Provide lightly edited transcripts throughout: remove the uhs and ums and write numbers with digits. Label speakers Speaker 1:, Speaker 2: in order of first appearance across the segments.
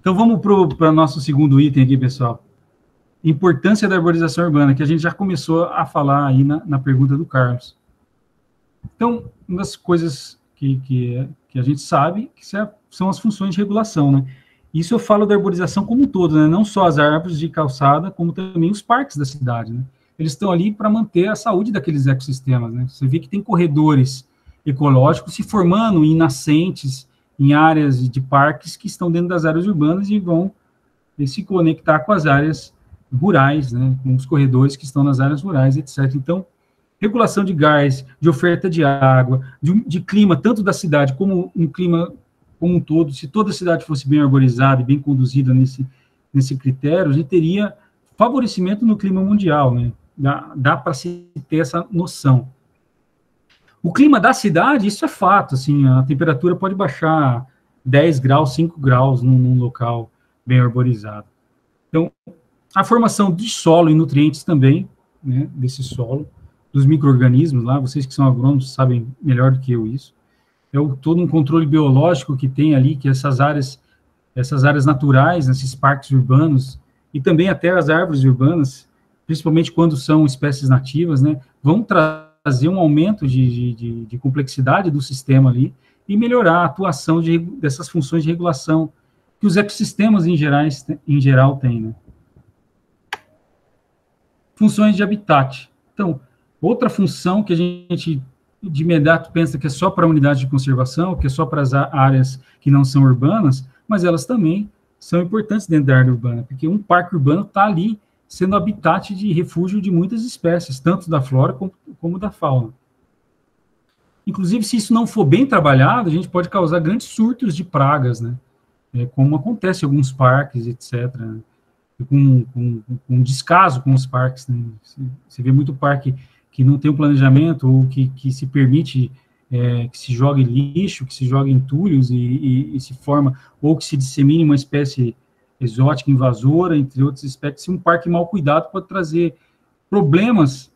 Speaker 1: Então, vamos para o nosso segundo item aqui, pessoal. Importância da arborização urbana, que a gente já começou a falar aí na pergunta do Carlos. Então, uma das coisas que a gente sabe que são as funções de regulação, né? Isso eu falo da arborização como um todo, né? Não só as árvores de calçada, como também os parques da cidade, né? Eles estão ali para manter a saúde daqueles ecossistemas, né? Você vê que tem corredores ecológicos se formando em nascentes, em áreas de parques que estão dentro das áreas urbanas e vão se conectar com as áreas rurais, né? Com os corredores que estão nas áreas rurais, etc. Então, regulação de gás, de oferta de água, de clima, tanto da cidade como um clima como um todo. Se toda a cidade fosse bem arborizada e bem conduzida nesse critério, a gente teria favorecimento no clima mundial, né? Dá para se ter essa noção. O clima da cidade, isso é fato, assim, a temperatura pode baixar 10 graus, 5 graus num local bem arborizado. Então, a formação de solo e nutrientes também, né, desse solo, dos micro-organismos lá, vocês que são agrônomos sabem melhor do que eu isso, é todo um controle biológico que tem ali, que essas áreas naturais, nesses parques urbanos, e também até as árvores urbanas, principalmente quando são espécies nativas, né, vão trazer um aumento de complexidade do sistema ali, e melhorar a atuação dessas funções de regulação que os ecossistemas em geral têm, né. Funções de habitat. Então, outra função que a gente de imediato pensa que é só para a unidade de conservação, que é só para as áreas que não são urbanas, mas elas também são importantes dentro da área urbana, porque um parque urbano está ali sendo habitat de refúgio de muitas espécies, tanto da flora como da fauna. Inclusive, se isso não for bem trabalhado, a gente pode causar grandes surtos de pragas, né? Como acontece em alguns parques, etc., né? Com descaso com os parques, né? Você vê muito parque que não tem um planejamento ou que se permite que se jogue lixo, que se jogue entulhos e se forma, ou que se dissemine uma espécie exótica, invasora, entre outras espécies. Se um parque mal cuidado pode trazer problemas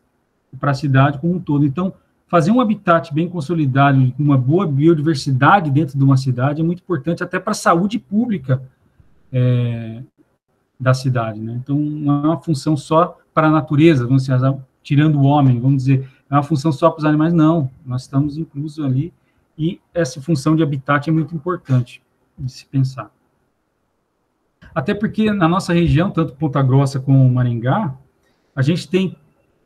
Speaker 1: para a cidade como um todo. Então, fazer um habitat bem consolidado, com uma boa biodiversidade dentro de uma cidade é muito importante até para a saúde pública da cidade, né? Então, não é uma função só para a natureza, vamos dizer, tirando o homem, vamos dizer, é uma função só para os animais, não, nós estamos inclusos ali, e essa função de habitat é muito importante de se pensar. Até porque na nossa região, tanto Ponta Grossa como Maringá, a gente tem,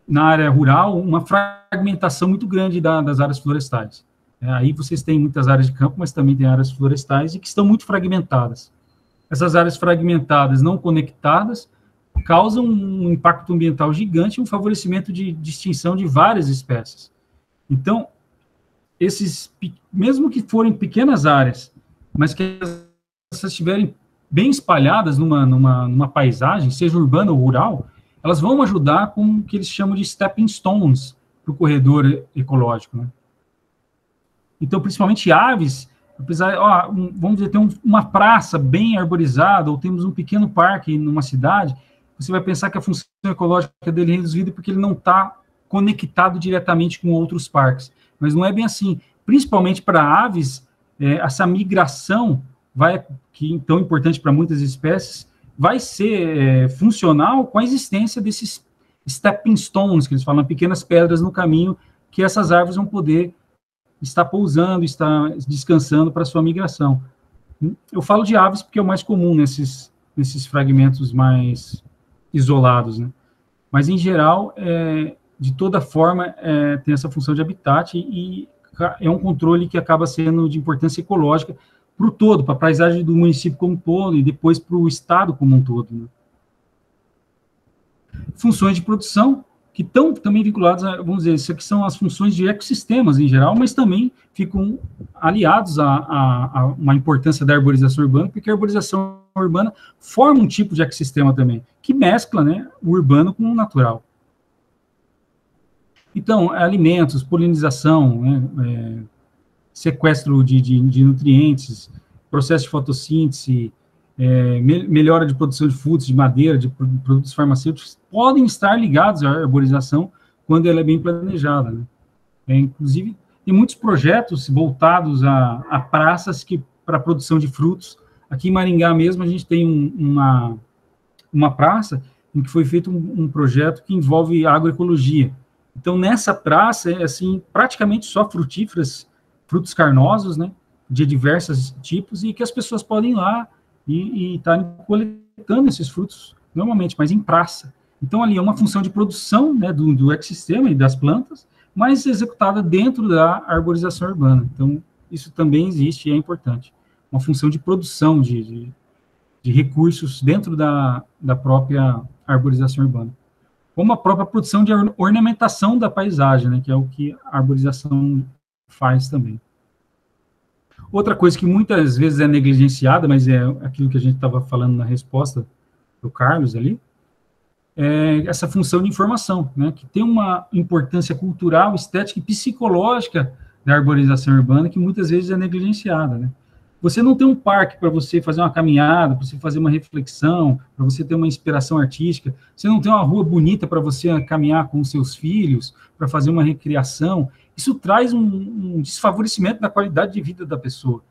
Speaker 1: na área rural, uma fragmentação muito grande das áreas florestais. Aí vocês têm muitas áreas de campo, mas também tem áreas florestais e que estão muito fragmentadas. Essas áreas fragmentadas, não conectadas, causam um impacto ambiental gigante e um favorecimento de extinção de várias espécies. Então, mesmo que forem pequenas áreas, mas que essas estiverem bem espalhadas numa paisagem, seja urbana ou rural, elas vão ajudar com o que eles chamam de stepping stones para o corredor ecológico, né? Então, principalmente aves, apesar, vamos dizer, tem uma praça bem arborizada, ou temos um pequeno parque numa cidade, você vai pensar que a função ecológica dele é reduzida porque ele não está conectado diretamente com outros parques. Mas não é bem assim. Principalmente para aves, essa migração, que é tão importante para muitas espécies, vai ser funcional com a existência desses stepping stones, que eles falam, pequenas pedras no caminho, que essas árvores vão poder estar pousando, estar descansando para sua migração. Eu falo de aves porque é o mais comum nesses fragmentos mais isolados, né? Mas, em geral, de toda forma, tem essa função de habitat e é um controle que acaba sendo de importância ecológica para o todo, para a paisagem do município como um todo e depois para o estado como um todo, né? Funções de produção, que estão também vinculadas, vamos dizer, isso aqui são as funções de ecossistemas em geral, mas também ficam aliados a uma importância da arborização urbana, porque a arborização urbana forma um tipo de ecossistema também, que mescla, né, o urbano com o natural. Então, alimentos, polinização, né, sequestro de nutrientes, processo de fotossíntese, melhora de produção de frutos, de madeira, de produtos farmacêuticos, podem estar ligados à arborização quando ela é bem planejada, né? Inclusive, tem muitos projetos voltados a praças para a produção de frutos Aqui em Maringá mesmo, a gente tem uma praça em que foi feito um projeto que envolve agroecologia. Então, nessa praça, assim, praticamente só frutíferas, frutos carnosos, né, de diversos tipos, e que as pessoas podem ir lá e estarem coletando esses frutos, normalmente, mas em praça. Então, ali é uma função de produção, né, do ecossistema e das plantas, mas executada dentro da arborização urbana. Então, isso também existe e é importante. Uma função de produção de recursos dentro da própria arborização urbana. Como a própria produção de ornamentação da paisagem, né, que é o que a arborização faz também. Outra coisa que muitas vezes é negligenciada, mas é aquilo que a gente estava falando na resposta do Carlos ali, é essa função de informação, né, que tem uma importância cultural, estética e psicológica da arborização urbana que muitas vezes é negligenciada, né. Você não tem um parque para você fazer uma caminhada, para você fazer uma reflexão, para você ter uma inspiração artística. Você não tem uma rua bonita para você caminhar com os seus filhos, para fazer uma recreação. Isso traz um desfavorecimento da qualidade de vida da pessoa.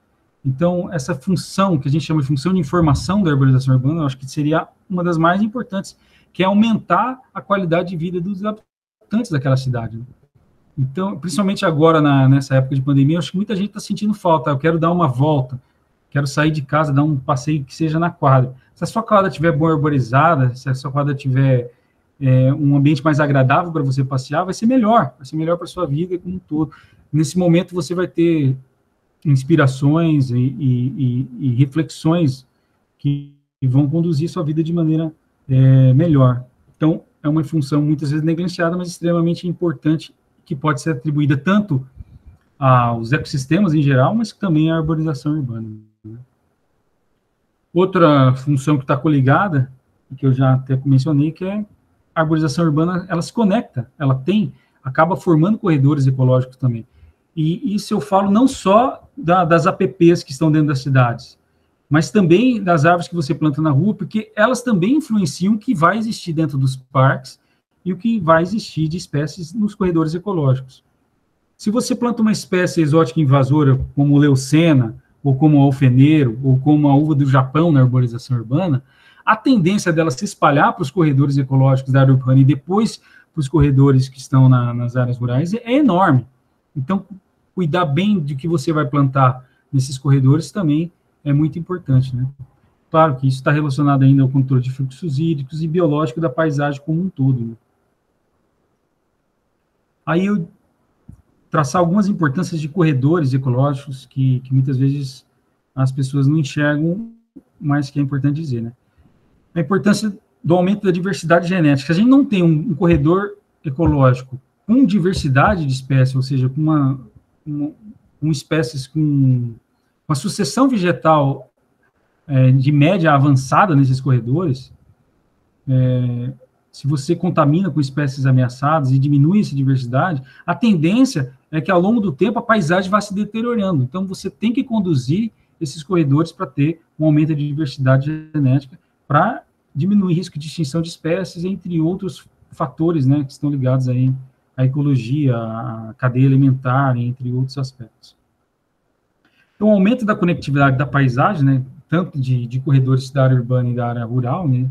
Speaker 1: Então, essa função, que a gente chama de função de informação da arborização urbana, eu acho que seria uma das mais importantes, que é aumentar a qualidade de vida dos habitantes daquela cidade. Então, principalmente agora, nessa época de pandemia, eu acho que muita gente está sentindo falta. Eu quero dar uma volta, quero sair de casa, dar um passeio que seja na quadra. Se a sua quadra estiver bem arborizada, se a sua quadra tiver um ambiente mais agradável para você passear, vai ser melhor para a sua vida como um todo. Nesse momento, você vai ter inspirações e reflexões que vão conduzir sua vida de maneira melhor. Então, é uma função muitas vezes negligenciada, mas extremamente importante, que pode ser atribuída tanto aos ecossistemas em geral, mas também à arborização urbana. Né? Outra função que está coligada, que eu já até mencionei, que é a arborização urbana, ela se conecta, acaba formando corredores ecológicos também. E isso eu falo não só das APPs que estão dentro das cidades, mas também das árvores que você planta na rua, porque elas também influenciam o que vai existir dentro dos parques e o que vai existir de espécies nos corredores ecológicos. Se você planta uma espécie exótica invasora, como o leucena, ou como o alfeneiro, ou como a uva do Japão na arborização urbana, a tendência dela se espalhar para os corredores ecológicos da área urbana e depois para os corredores que estão nas áreas rurais é enorme. Então, cuidar bem de que você vai plantar nesses corredores também é muito importante, né? Claro que isso está relacionado ainda ao controle de fluxos hídricos e biológico da paisagem como um todo, né? Aí eu traçar algumas importâncias de corredores ecológicos que muitas vezes as pessoas não enxergam, mas que é importante dizer, né? A importância do aumento da diversidade genética. A gente não tem um corredor ecológico com diversidade de espécies, ou seja, com espécies com uma sucessão vegetal de média avançada nesses corredores, se você contamina com espécies ameaçadas e diminui essa diversidade, a tendência é que, ao longo do tempo, a paisagem vá se deteriorando. Então, você tem que conduzir esses corredores para ter um aumento de diversidade genética, para diminuir o risco de extinção de espécies, entre outros fatores, né, que estão ligados aí à ecologia, à cadeia alimentar, entre outros aspectos. Então, o aumento da conectividade da paisagem, né, tanto de corredores da área urbana e da área rural, né,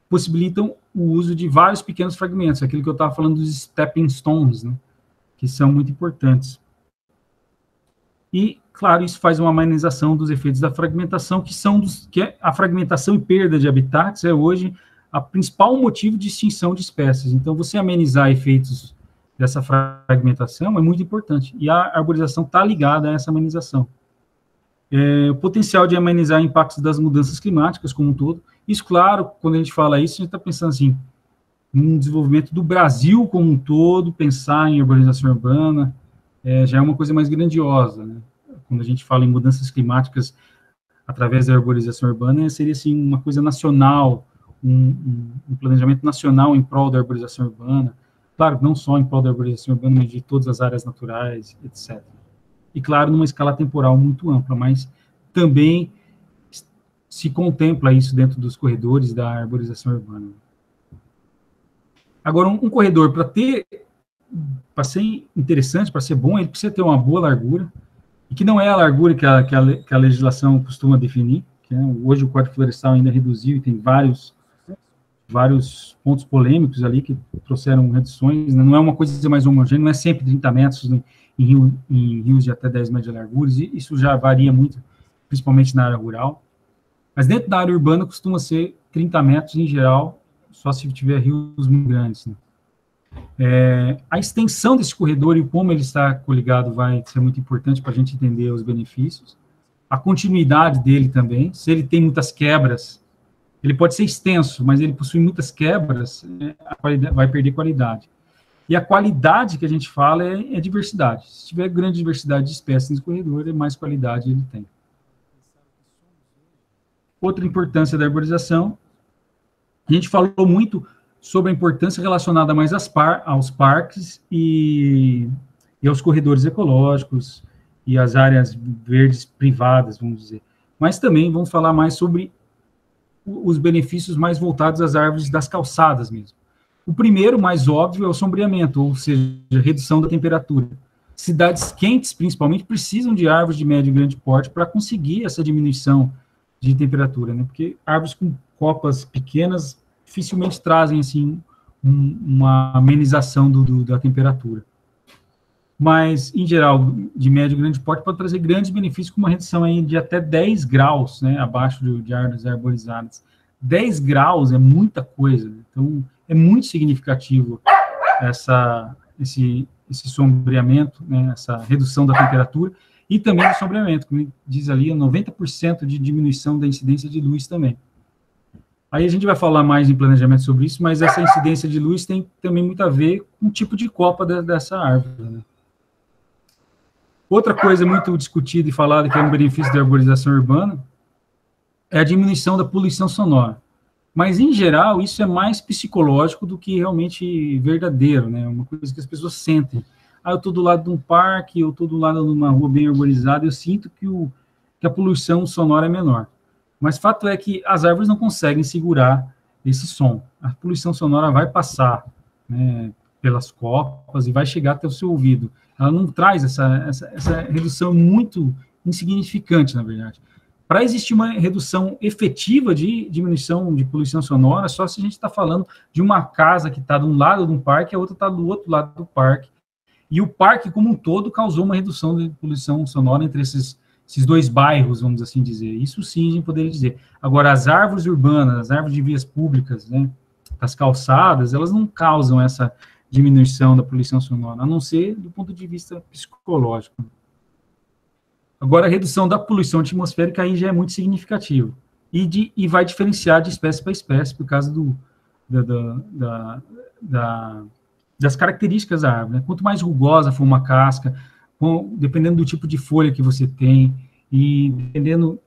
Speaker 1: possibilitam o uso de vários pequenos fragmentos, aquilo que eu estava falando dos stepping stones, né, que são muito importantes. E, claro, isso faz uma amenização dos efeitos da fragmentação, que a fragmentação e perda de habitats é hoje a principal motivo de extinção de espécies. Então, você amenizar efeitos dessa fragmentação é muito importante, e a arborização está ligada a essa amenização. O potencial de amenizar impactos das mudanças climáticas como um todo. Isso, claro, quando a gente fala isso, a gente está pensando assim, no desenvolvimento do Brasil como um todo, pensar em urbanização urbana, já é uma coisa mais grandiosa, né? Quando a gente fala em mudanças climáticas através da urbanização urbana, seria assim, uma coisa nacional, um planejamento nacional em prol da urbanização urbana, claro, não só em prol da urbanização urbana, mas de todas as áreas naturais, etc. E, claro, numa escala temporal muito ampla, mas também se contempla isso dentro dos corredores da arborização urbana. Agora, um corredor, para ser interessante, para ser bom, ele precisa ter uma boa largura, e que não é a largura que a legislação costuma definir. que hoje o Código Florestal ainda reduziu, e tem vários pontos polêmicos ali que trouxeram reduções, né? Não é uma coisa mais homogênea, não é sempre 30 metros em rios de até 10 metros de largura, e isso já varia muito, principalmente na área rural. Mas dentro da área urbana costuma ser 30 metros em geral, só se tiver rios muito grandes, né? A extensão desse corredor e como ele está coligado vai ser muito importante para a gente entender os benefícios. A continuidade dele também, se ele tem muitas quebras, ele pode ser extenso, mas ele possui muitas quebras, vai perder qualidade. E a qualidade que a gente fala é diversidade. Se tiver grande diversidade de espécies nesse corredor, mais qualidade ele tem. Outra importância da arborização, a gente falou muito sobre a importância relacionada mais aos parques e aos corredores ecológicos e às áreas verdes privadas, vamos dizer. Mas também vamos falar mais sobre os benefícios mais voltados às árvores das calçadas mesmo. O primeiro, mais óbvio, é o sombreamento, ou seja, a redução da temperatura. Cidades quentes, principalmente, precisam de árvores de médio e grande porte para conseguir essa diminuição de temperatura, né? Porque árvores com copas pequenas dificilmente trazem, assim, uma amenização da temperatura. Mas, em geral, de médio e grande porte pode trazer grandes benefícios, com uma redução aí de até 10 graus, né, abaixo de árvores arborizadas. 10 graus é muita coisa, então é muito significativo esse sombreamento, né, essa redução da temperatura, e também o sombreamento, como diz ali, 90% de diminuição da incidência de luz também. Aí a gente vai falar mais em planejamento sobre isso, mas essa incidência de luz tem também muito a ver com o tipo de copa dessa árvore, né? Outra coisa muito discutida e falada, que é um benefício da arborização urbana, é a diminuição da poluição sonora. Mas, em geral, isso é mais psicológico do que realmente verdadeiro, né? Uma coisa que as pessoas sentem. Eu estou do lado de um parque, eu estou do lado de uma rua bem arborizada, eu sinto que a poluição sonora é menor. Mas fato é que as árvores não conseguem segurar esse som. A poluição sonora vai passar, né, pelas copas e vai chegar até o seu ouvido. Ela não traz essa redução muito insignificante, na verdade. Para existir uma redução efetiva de diminuição de poluição sonora, só se a gente está falando de uma casa que está de um lado de um parque e a outra está do outro lado do parque. E o parque, como um todo, causou uma redução de poluição sonora entre esses dois bairros, vamos assim dizer. Isso sim a gente poderia dizer. Agora, as árvores urbanas, as árvores de vias públicas, né, as calçadas, elas não causam essa diminuição da poluição sonora, a não ser do ponto de vista psicológico. Agora, a redução da poluição atmosférica aí já é muito significativo. E vai diferenciar de espécie para espécie, por causa das características da árvore, né? Quanto mais rugosa for uma casca, dependendo do tipo de folha que você tem, e dependendo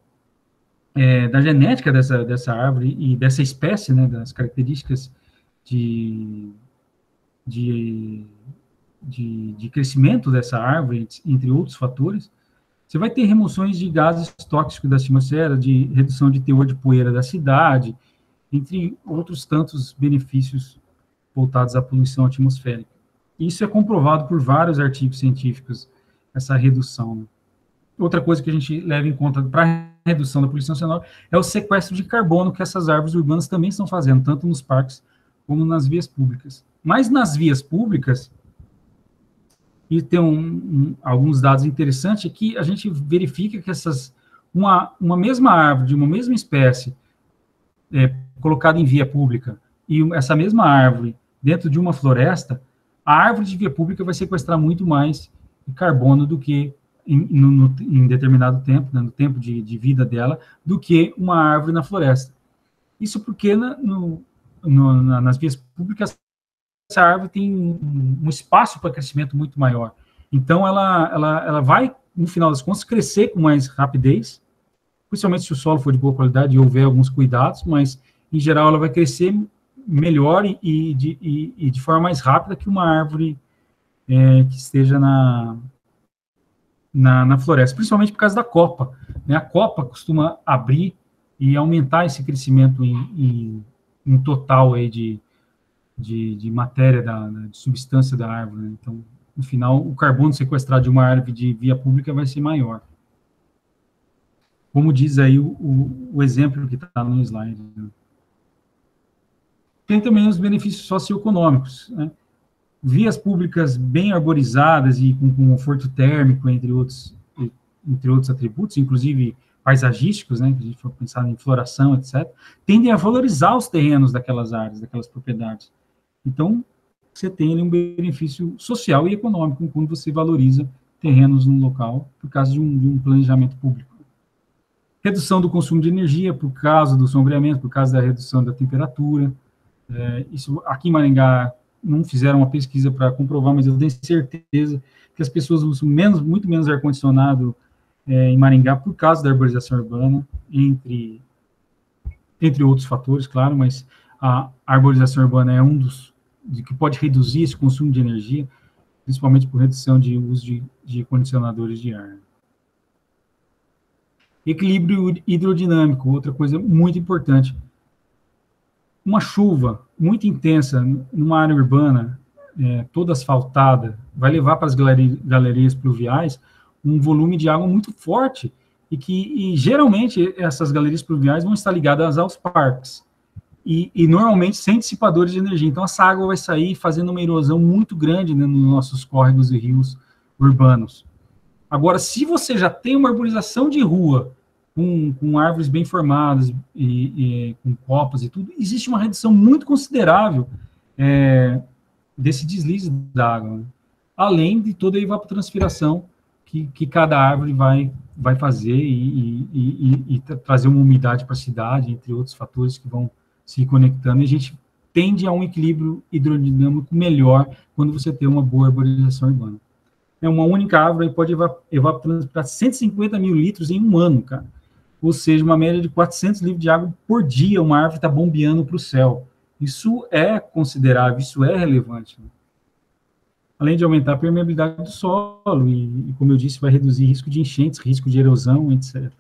Speaker 1: da genética dessa árvore e dessa espécie, né, das características de crescimento dessa árvore, entre outros fatores, você vai ter remoções de gases tóxicos da atmosfera, de redução de teor de poeira da cidade, entre outros tantos benefícios voltados à poluição atmosférica. Isso é comprovado por vários artigos científicos, essa redução, né? Outra coisa que a gente leva em conta para a redução da poluição sonora é o sequestro de carbono que essas árvores urbanas também estão fazendo, tanto nos parques como nas vias públicas. Mas nas vias públicas, e tem alguns dados interessantes, que a gente verifica que uma mesma árvore, de uma mesma espécie, colocada em via pública, e essa mesma árvore dentro de uma floresta, a árvore de via pública vai sequestrar muito mais carbono do que em determinado tempo, né, no tempo de vida dela, do que uma árvore na floresta. Isso porque nas vias públicas essa árvore tem um espaço para crescimento muito maior. Então, ela vai, no final das contas, crescer com mais rapidez, principalmente se o solo for de boa qualidade e houver alguns cuidados, mas, em geral, ela vai crescer melhor e de forma mais rápida que uma árvore que esteja na floresta, principalmente por causa da copa, né? A copa costuma abrir e aumentar esse crescimento em total aí de matéria, de substância da árvore, né? Então, no final, o carbono sequestrado de uma árvore de via pública vai ser maior. como diz aí o exemplo que está no slide. Né? Tem também os benefícios socioeconômicos, né? Vias públicas bem arborizadas e com conforto térmico, entre outros atributos, inclusive paisagísticos, né, que a gente for pensar em floração, etc., tendem a valorizar os terrenos daquelas áreas, daquelas propriedades. Então, você tem ali um benefício social e econômico quando você valoriza terrenos no local por causa de um planejamento público. Redução do consumo de energia por causa do sombreamento, por causa da redução da temperatura. Isso aqui em Maringá não fizeram uma pesquisa para comprovar, mas eu tenho certeza que as pessoas usam muito menos ar-condicionado em Maringá por causa da arborização urbana, entre outros fatores, claro, mas a arborização urbana é um dos que pode reduzir esse consumo de energia, principalmente por redução de uso de condicionadores de ar. Equilíbrio hidrodinâmico, outra coisa muito importante. Uma chuva muito intensa numa área urbana, toda asfaltada, vai levar para as galerias pluviais um volume de água muito forte e geralmente essas galerias pluviais vão estar ligadas aos parques e normalmente sem dissipadores de energia. Então essa água vai sair fazendo uma erosão muito grande, né, nos nossos córregos e rios urbanos. Agora, se você já tem uma arborização de rua com árvores bem formadas e com copas e tudo, existe uma redução muito considerável desse deslize da água, né? Além de toda a evapotranspiração que cada árvore vai fazer e trazer uma umidade para a cidade, entre outros fatores que vão se conectando, e a gente tende a um equilíbrio hidrodinâmico melhor quando você tem uma boa arborização urbana. Uma única árvore pode evapotranspirar 150 mil litros em um ano, cara. Ou seja, uma média de 400 litros de água por dia, uma árvore está bombeando para o céu. Isso é considerável, isso é relevante. Né? Além de aumentar a permeabilidade do solo, e como eu disse, vai reduzir risco de enchentes, risco de erosão, etc.